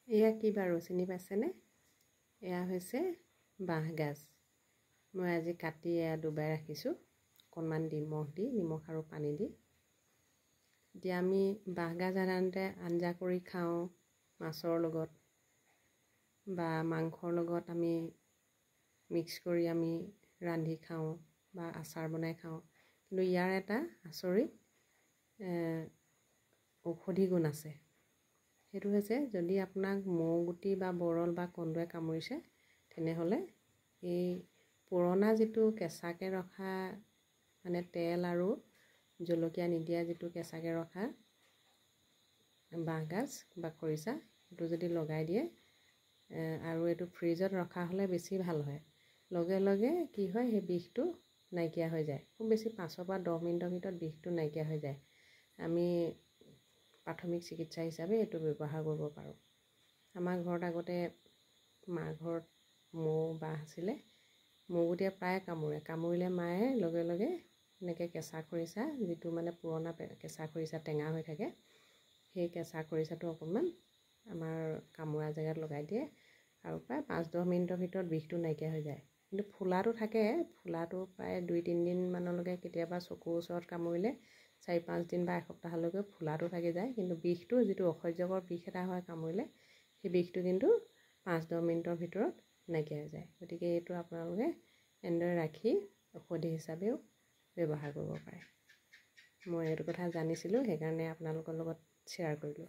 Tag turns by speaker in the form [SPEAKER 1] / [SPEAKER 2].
[SPEAKER 1] এয়া কি বাৰু চিনি পাইছেনে? এয়া হৈছে বাঁহগাজ। মই আজি কাটি এয়া ডুবাই ৰাখিছোঁ অকণমান নিমখ আৰু পানী দি। এতিয়া আমি বাঁহগাজ সাধাৰণতে আঞ্জা কৰি খাওঁ, মাছৰ লগত বা মাংসৰ লগত আমি মিক্স কৰি আমি ৰান্ধি খাওঁ বা আচাৰ বনাই খাওঁ। কিন্তু ইয়াৰ এটা আচৰিত ঔষধি গুণ আছে। সেইটো হৈছে যদি আপোনাক মৌ গুটি বা বৰল বা কন্দুৱে কামুৰিছে, তেনেহ'লে এই পুৰণা যিটো কেঁচাকৈ ৰখা মানে তেল আৰু জলকীয়া নিদিয়া যিটো কেঁচাকৈ ৰখা বাঁহগাজ বা খৰিচা, সেইটো যদি লগাই দিয়ে আৰু এইটো ফ্ৰিজত ৰখা হ'লে বেছি ভাল হয়। লগে লগে কি হয়, সেই বিষটো নাইকিয়া হৈ যায়। খুব বেছি 5 পৰা 10 মিনিটৰ ভিতৰত বিষটো নাইকিয়া হৈ যায়। আমি প্ৰাথমিক চিকিৎসা হিচাপে এইটো ব্যৱহাৰ কৰিব পাৰোঁ। আমাৰ ঘৰত আগতে মাৰ ঘৰত মৌ বাঁহ আছিলে। মৌ গুটিয়ে প্ৰায় কামুৰিলে মায়ে লগে লগে এনেকৈ কেঁচা খৰিচা, যিটো মানে পুৰণা কেঁচা খৰিচা টেঙা হৈ থাকে, সেই কেঁচা খৰিচাটো অকণমান আমাৰ কামোৰা জেগাত লগাই দিয়ে আৰু প্ৰায় 5-10 মিনিটৰ ভিতৰত বিষটো নাইকিয়া হৈ যায়। কিন্তু ফুলাটো থাকে, ফুলাটো প্ৰায় 2-3 দিনমানলৈকে, কেতিয়াবা চকুৰ ওচৰত কামুৰিলে 4-5 দিন বা এসপ্তাহলৈকে ফুলাটো থাকি যায়। কিন্তু বিষটো যিটো অসহ্যকৰ বিষ এটা হয় কামুৰিলে, সেই বিষটো কিন্তু 5-10 মিনিটৰ ভিতৰত নাইকিয়া হৈ যায়। গতিকে এইটো আপোনালোকে এনেদৰে ৰাখি ঔষধি হিচাপেও ব্যৱহাৰ কৰিব পাৰে। মই এইটো কথা জানিছিলোঁ, সেইকাৰণে আপোনালোকৰ লগত শ্বেয়াৰ কৰিলোঁ।